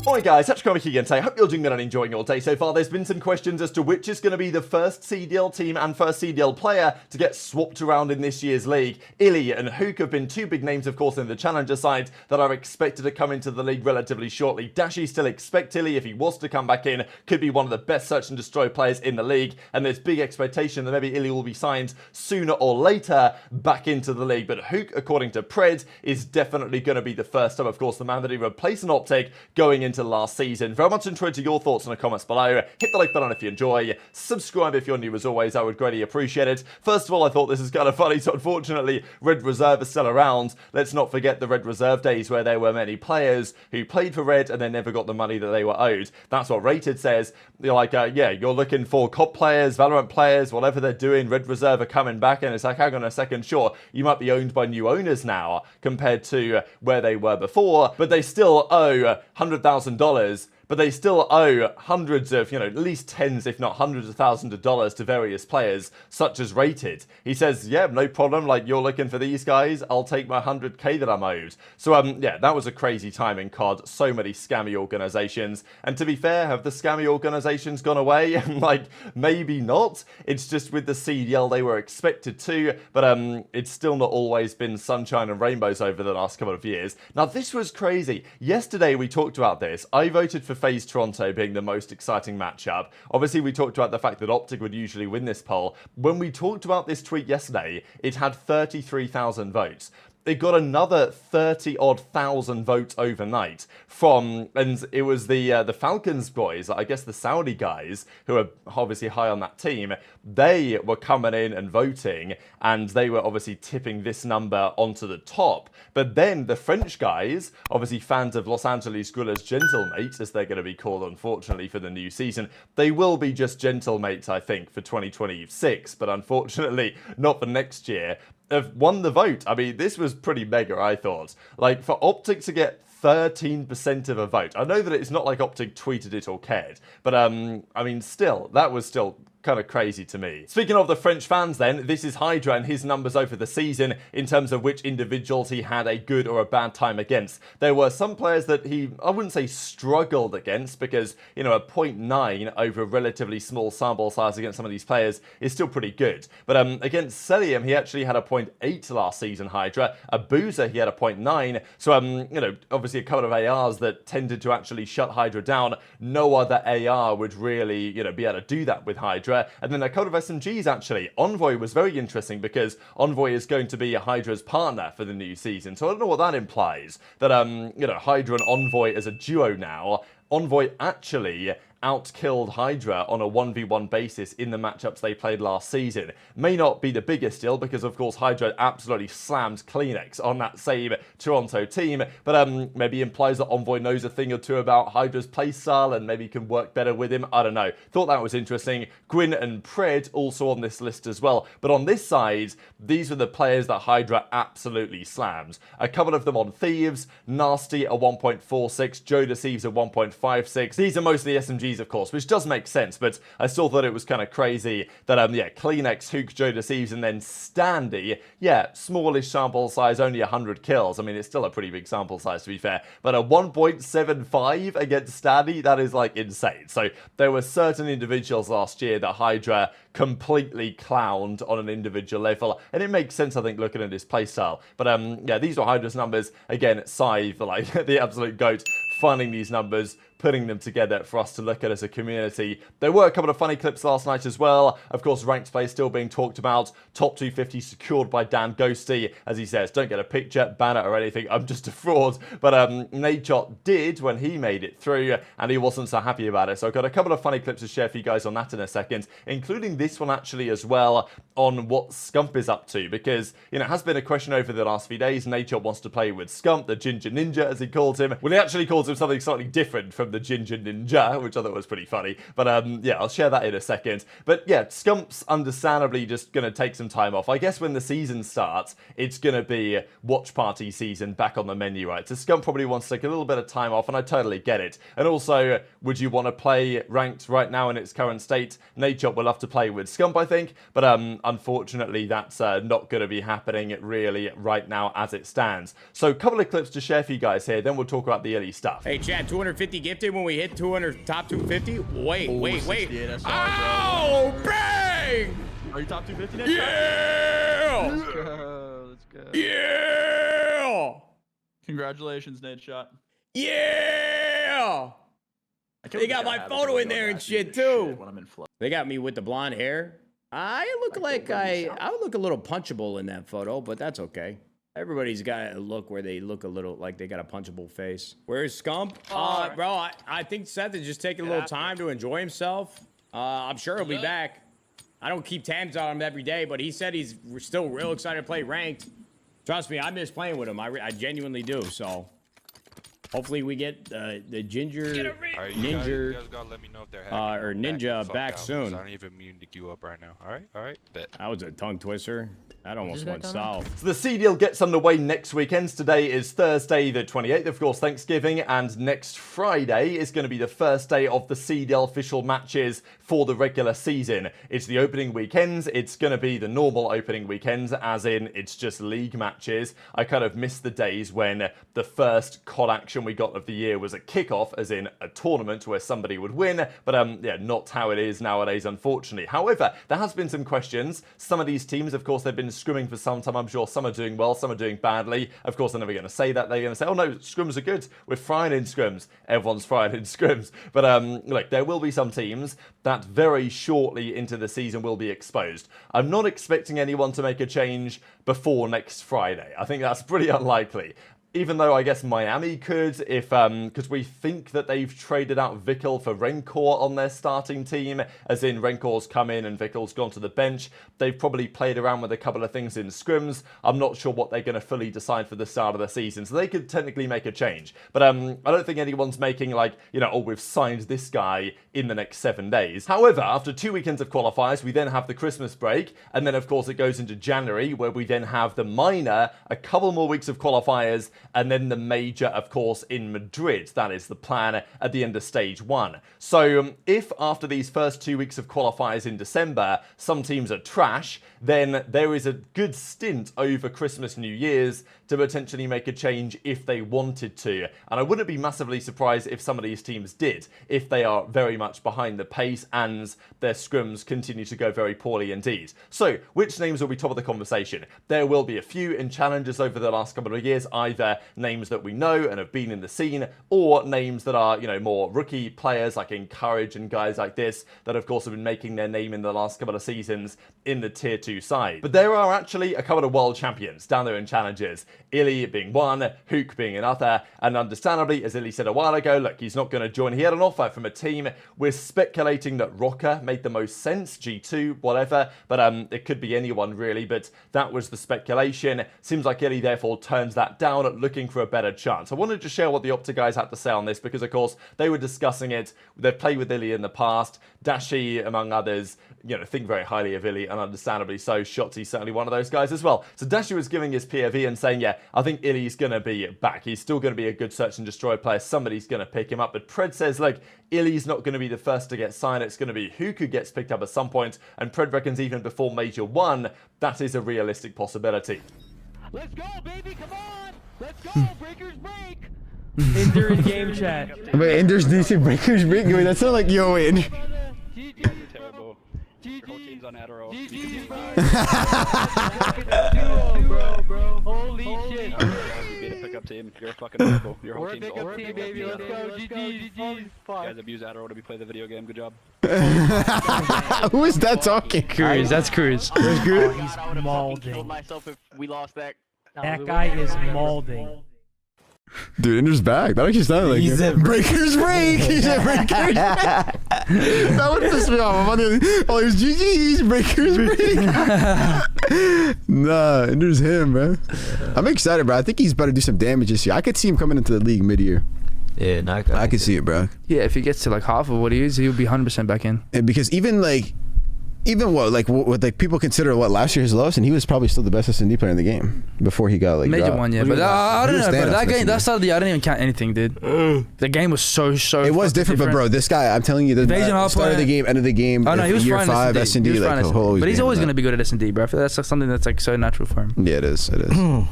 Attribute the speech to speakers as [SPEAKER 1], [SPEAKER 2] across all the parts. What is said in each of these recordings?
[SPEAKER 1] Alright guys, TacticalRab here again today. Hope you're doing good and enjoying your day so far. There's been some questions as to which is going to be the first CDL team and first CDL player to get swapped around in this year's league. iLLeY and Huke have been two big names, of course, in the challenger side that are expected to come into the league relatively shortly. Dashy still expect iLLeY, if he was to come back in, could be one of the best search and destroy players in the league, and there's big expectation that maybe iLLeY will be signed sooner or later back into the league. But Huke, according to Pred, is definitely going to be the first time, of course, the man that he replaced an OpTic going into last season. Very much interested to your thoughts in the comments below. Hit the like button if you enjoy. Subscribe if you're new as always. I would greatly appreciate it. First of all, I thought this is kind of funny. So unfortunately, Red Reserve is still around. Let's not forget the Red Reserve days where there were many players who played for Red and they never got the money that they were owed. That's what Rated says. You're like, yeah, you're looking for COD players, Valorant players, whatever they're doing. Red Reserve are coming back, and it's like, hang on a second, sure, you might be owned by new owners now compared to where they were before, but they still owe $100,000. But they still owe hundreds of, at least tens, if not hundreds of thousands of dollars to various players, such as Rated. He says, yeah, no problem, like, you're looking for these guys, I'll take my 100k that I'm owed. So, yeah, that was a crazy time in COD, so many scammy organizations. And to be fair, have the scammy organizations gone away? Like, maybe not. It's just with the CDL they were expected to, but it's still not always been sunshine and rainbows over the last couple of years. Now, this was crazy. Yesterday we talked about this. I voted for FaZe Toronto being the most exciting matchup. Obviously, we talked about the fact that OpTic would usually win this poll. When we talked about this tweet yesterday, it had 33,000 votes. It got another 30-odd thousand votes overnight from, and it was the Falcons boys, I guess the Saudi guys, who are obviously high on that team. They were coming in and voting, and they were obviously tipping this number onto the top. But then the French guys, obviously fans of Los Angeles Guerrillas Gentlemates, as they're going to be called, unfortunately, for the new season, they will be just Gentlemates, I think, for 2026, but unfortunately not for next year, have won the vote. I mean, this was pretty mega, I thought. Like, for OpTic to get 13% of a vote. I know that it's not like OpTic tweeted it or cared, but I mean, still, that was still kind of crazy to me. Speaking of the French fans then, this is HyDra and his numbers over the season in terms of which individuals he had a good or a bad time against. There were some players that he, I wouldn't say struggled against, because, a 0.9 over a relatively small sample size against some of these players is still pretty good. But against Cellium, he actually had a 0.8 last season, HyDra. Abuzah, he had a 0.9. So, obviously a couple of ARs that tended to actually shut HyDra down. No other AR would really, be able to do that with HyDra. And then a couple of SMGs, actually. Envoy was very interesting because Envoy is going to be HyDra's partner for the new season. So I don't know what that implies. That, HyDra and Envoy as a duo now. Envoy actually outkilled HyDra on a 1v1 basis in the matchups they played last season. May not be the biggest deal because, of course, HyDra absolutely slammed CleanX on that same Toronto team, but maybe implies that Envoy knows a thing or two about HyDra's playstyle and maybe can work better with him. I don't know. Thought that was interesting. Gwyn and Pred also on this list as well, but on this side, these were the players that HyDra absolutely slams. A couple of them on Thieves, Nastie a 1.46, JoeDeceives a 1.56. These are mostly SMGs, of course, which does make sense, but I still thought it was kind of crazy that, yeah, CleanX, Huke, JoeDeceives, and then Standy, yeah, smallish sample size, only 100 kills. I mean, it's still a pretty big sample size, to be fair, but a 1.75 against Standy, that is, like, insane. So there were certain individuals last year that HyDra completely clowned on an individual level, and it makes sense, I think, looking at his playstyle. But, yeah, these were HyDra's numbers. Again, Scythe, like, the absolute GOAT, finding these numbers, putting them together for us to look at as a community. There were a couple of funny clips last night as well. Of course, ranked play still being talked about. Top 250 secured by Dan Ghosty. As he says, don't get a picture, banner or anything. I'm just a fraud. But Nadeshot did when he made it through, and he wasn't so happy about it. So I've got a couple of funny clips to share for you guys on that in a second, including this one actually as well on what Scump is up to. Because, it has been a question over the last few days. Nadeshot wants to play with Scump, the Ginger Ninja, as he calls him. Well, he actually calls him something slightly different from the Ginger Ninja, which I thought was pretty funny. But yeah, I'll share that in a second. But yeah, Scump's understandably just going to take some time off. I guess when the season starts, it's going to be watch party season back on the menu, right? So Scump probably wants to take a little bit of time off, and I totally get it. And also, would you want to play ranked right now in its current state? Nadeshot will love to play with Scump, I think. But unfortunately, that's not going to be happening really right now as it stands. So a couple of clips to share for you guys here, then we'll talk about the iLLeY stuff.
[SPEAKER 2] Hey, Chad, 250 gifted when we hit 200, top 250? Wait. Oh, bang!
[SPEAKER 1] Are you top 250 next?
[SPEAKER 2] Yeah!
[SPEAKER 3] Let's go.
[SPEAKER 2] Yeah!
[SPEAKER 3] Congratulations, Nadeshot.
[SPEAKER 2] Yeah! They got my photo in there and shit too.
[SPEAKER 3] When I'm in flow.
[SPEAKER 2] They got me with the blonde hair. I look like I would look a little punchable in that photo, but that's okay. Everybody's got a look where they look a little like they got a punchable face. Where's Scump? Bro, I think Seth is just taking a little time to enjoy himself. I'm sure he'll be back. I don't keep tabs on him every day, but he said he's still real excited to play ranked. Trust me, I miss playing with him. I genuinely do. So hopefully we get the ginger ninja
[SPEAKER 4] you guys gotta let me know if they're
[SPEAKER 2] or ninja back soon.
[SPEAKER 4] I don't even mean to queue up right now. All right, bet.
[SPEAKER 2] That was a tongue twister. That almost went south.
[SPEAKER 1] So the CDL gets underway next weekend. Today is Thursday the 28th, of course, Thanksgiving, and next Friday is going to be the first day of the CDL official matches for the regular season. It's the opening weekends. It's going to be the normal opening weekends, as in it's just league matches. I kind of missed the days when the first COD action we got of the year was a kickoff, as in a tournament where somebody would win, but yeah, not how it is nowadays, unfortunately. However, there has been some questions. Some of these teams, of course, they've been scrimming for some time. I'm sure some are doing well, some are doing badly. Of course, they're never going to say that. They're going to say, oh no, scrims are good. We're frying in scrims. Everyone's frying in scrims. But look, there will be some teams that very shortly into the season will be exposed. I'm not expecting anyone to make a change before next Friday. I think that's pretty unlikely. Even though I guess Miami could, if because we think that they've traded out Vikil for Rencor on their starting team, as in Renkor's come in and Vikil's gone to the bench. They've probably played around with a couple of things in scrims. I'm not sure what they're going to fully decide for the start of the season, so they could technically make a change. But I don't think anyone's making like, you know, oh, we've signed this guy in the next 7 days. However, after 2 weekends of qualifiers, we then have the Christmas break, and then of course it goes into January, where we then have the minor, a couple more weeks of qualifiers, and then the major, of course, in Madrid. That is the plan at the end of stage 1. So if after these first 2 weeks of qualifiers in December, some teams are trash, then there is a good stint over Christmas, New Year's to potentially make a change if they wanted to. And I wouldn't be massively surprised if some of these teams did, if they are very much behind the pace and their scrims continue to go very poorly indeed. So, which names will be top of the conversation? There will be a few in challenges over the last couple of years, either names that we know and have been in the scene, or names that are, you know, more rookie players like Encourage and guys like this that of course have been making their name in the last couple of seasons in the tier 2 side. But there are actually a couple of world champions down there in challenges. iLLeY being one, Huke being another, and understandably, as iLLeY said a while ago, look, he's not going to join. He had an offer from a team. We're speculating that Rocker made the most sense, G2, whatever, but it could be anyone really, but that was the speculation. Seems like iLLeY therefore turns that down, looking for a better chance. I wanted to share what the OpTic guys had to say on this because, of course, they were discussing it. They've played with iLLeY in the past. Dashy, among others, you know, think very highly of iLLeY, and understandably so. Shotzzy certainly one of those guys as well. So Dashy was giving his POV and saying, yeah, I think iLLeY's going to be back. He's still going to be a good search and destroy player. Somebody's going to pick him up. But Pred says, like, iLLeY's not going to be the first to get signed. It's going to be Huke who gets picked up at some point. And Pred reckons even before Major 1, that is a realistic possibility.
[SPEAKER 5] Let's go, baby, come on! Let's go, breakers break!
[SPEAKER 6] Ender in game chat.
[SPEAKER 7] Wait, Ender's DC breakers break? Wait, that's not like yo in.
[SPEAKER 5] GG,
[SPEAKER 8] Terrible. Your whole team's on Adderall.
[SPEAKER 5] GG, duo, bro. Holy shit.
[SPEAKER 8] You beat a pickup team. You're a fucking terrible. Your whole
[SPEAKER 5] We're a
[SPEAKER 8] team's
[SPEAKER 5] pickup team, baby. Let's go. GG.
[SPEAKER 8] You guys abuse Adderall to be play the video game. Good job.
[SPEAKER 7] Who is that talking?
[SPEAKER 6] Cruz, that's Cruz.
[SPEAKER 7] Where's Cruz?
[SPEAKER 5] He's
[SPEAKER 6] molding.
[SPEAKER 5] myself if we lost that.
[SPEAKER 6] That guy is molding.
[SPEAKER 7] Dude, Ender's back. That actually sounded like
[SPEAKER 9] He's
[SPEAKER 7] it.
[SPEAKER 9] a
[SPEAKER 7] Breakers break. He's a breakers break. That would piss me off. I'm on the oh, he's GG's breakers break. Nah, Ender's him, bro. I'm excited, bro. I think he's about to do some damage this year. I could see him coming into the league mid-year.
[SPEAKER 9] Yeah, no,
[SPEAKER 7] I could see it, bro.
[SPEAKER 6] Yeah, if he gets to like half of what he is, he'll be 100% back in.
[SPEAKER 7] And because even what like people consider what last year his lowest, and he was probably still the best S&D player in the game before he got like
[SPEAKER 6] Major
[SPEAKER 7] dropped.
[SPEAKER 6] 1, yeah. But I don't know, bro. That game, that
[SPEAKER 7] S&D.
[SPEAKER 6] start of the year, I didn't even count anything, dude. The game was so.
[SPEAKER 7] It was different, but bro, this guy, I'm telling you, the start of the game, end of the game,
[SPEAKER 6] oh no, he was
[SPEAKER 7] year
[SPEAKER 6] fine
[SPEAKER 7] 5 S&D, like always.
[SPEAKER 6] But he's always gonna be good at S&D, bro. I feel that's like something that's like so natural for him.
[SPEAKER 7] Yeah, it is. It is.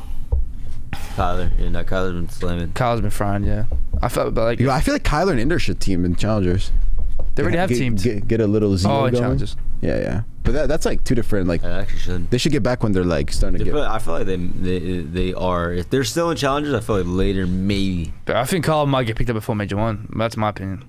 [SPEAKER 9] Kyler, yeah, no, Kyler's been slamming.
[SPEAKER 6] Kyle's been frying, yeah. I felt like
[SPEAKER 7] I feel like Kyler and Ender should team in challengers.
[SPEAKER 6] they already have teams.
[SPEAKER 7] Get a little Z going.
[SPEAKER 6] Challenges.
[SPEAKER 7] Yeah. But that's like two different. Like
[SPEAKER 9] I actually should.
[SPEAKER 7] they should get back when they're like starting to get.
[SPEAKER 9] I feel like they are. If they're still in challengers, I feel like later maybe.
[SPEAKER 6] But I think Kyle might get picked up before Major 1. That's my opinion.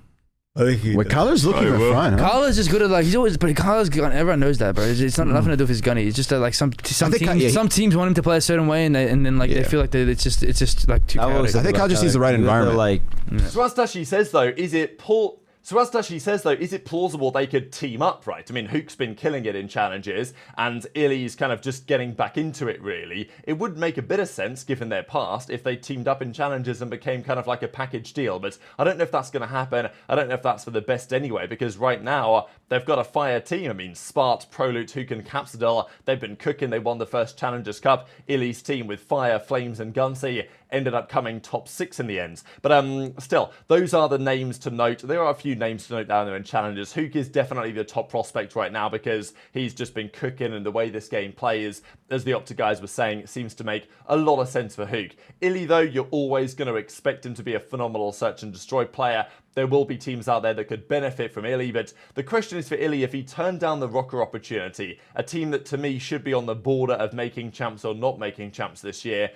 [SPEAKER 7] Wait, Kyler's looking in front, huh?
[SPEAKER 6] Kyler's just good at like he's always, but Kyler's gun. Everyone knows that, bro. It's not nothing to do with his gunny. It's just that like some teams want him to play a certain way, and then like they feel like it's just like too.
[SPEAKER 7] I think Kyle just needs the right environment.
[SPEAKER 9] Like,
[SPEAKER 1] So as Dashy says though, is it plausible they could team up, right? I mean, Huke's been killing it in challenges, and iLLeY's kind of just getting back into it, really. It would make a bit of sense, given their past, if they teamed up in challenges and became kind of like a package deal, but I don't know if that's going to happen. I don't know if that's for the best anyway, because right now, they've got a fire team. I mean, Spart, Prolute, Huke, and Capsidel, they've been cooking. They won the first Challengers Cup. iLLeY's team with Fire, Flames, and Ghosty ended up coming top 6 in the end. But still, those are the names to note. There are a few names to note down there in challenges. Huke is definitely the top prospect right now because he's just been cooking, and the way this game plays, as the OpTic guys were saying, it seems to make a lot of sense for Huke. iLLeY, though, you're always going to expect him to be a phenomenal search and destroy player. There will be teams out there that could benefit from iLLeY, but the question is for iLLeY, if he turned down the Rocker opportunity, a team that to me should be on the border of making champs or not making champs this year,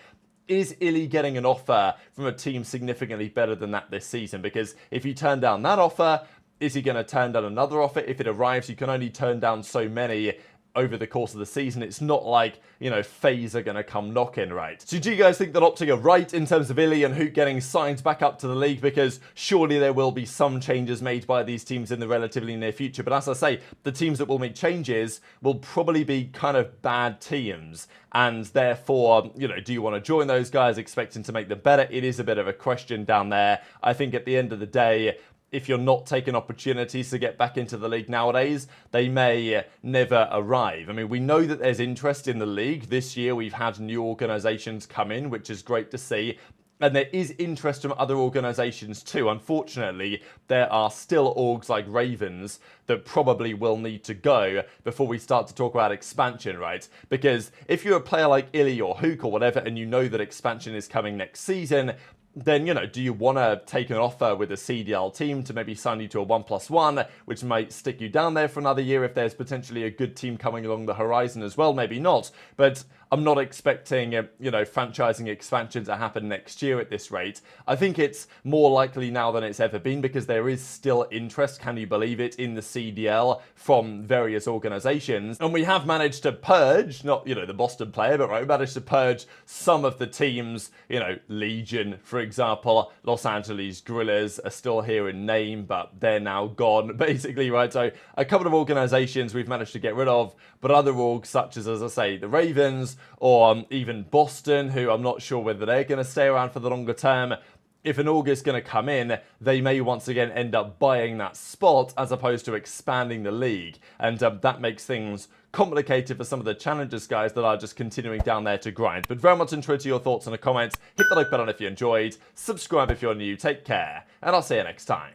[SPEAKER 1] is iLLeY getting an offer from a team significantly better than that this season? Because if you turn down that offer, is he going to turn down another offer? If it arrives, you can only turn down so many over the course of the season. It's not like, you know, FaZe are going to come knocking, right? So do you guys think that OpTic are right in terms of iLLeY and Huke getting signed back up to the league? Because surely there will be some changes made by these teams in the relatively near future. But as I say, the teams that will make changes will probably be kind of bad teams. And therefore, you know, do you want to join those guys expecting to make them better? It is a bit of a question down there. I think at the end of the day, if you're not taking opportunities to get back into the league nowadays, they may never arrive. I mean, we know that there's interest in the league. This year, we've had new organizations come in, which is great to see. And there is interest from other organizations too. Unfortunately, there are still orgs like Ravens that probably will need to go before we start to talk about expansion, right? Because if you're a player like iLLeY or Huke or whatever, and you know that expansion is coming next season, then, you know, do you want to take an offer with a CDL team to maybe sign you to a 1+1, which might stick you down there for another year if there's potentially a good team coming along the horizon as well? Maybe not. But I'm not expecting, you know, franchising expansion to happen next year at this rate. I think it's more likely now than it's ever been because there is still interest, can you believe it, in the CDL from various organizations. And we have managed to purge, not, you know, the Boston player, but right, we managed to purge some of the teams, you know, Legion, for example. Los Angeles Guerrillas are still here in name, but they're now gone, basically, right? So a couple of organizations we've managed to get rid of, but other orgs such as I say, the Ravens, or even Boston, who I'm not sure whether they're going to stay around for the longer term. If an org is going to come in, they may once again end up buying that spot as opposed to expanding the league. And that makes things complicated for some of the challengers guys that are just continuing down there to grind. But very much interested to your thoughts in the comments. Hit the like button if you enjoyed. Subscribe if you're new. Take care. And I'll see you next time.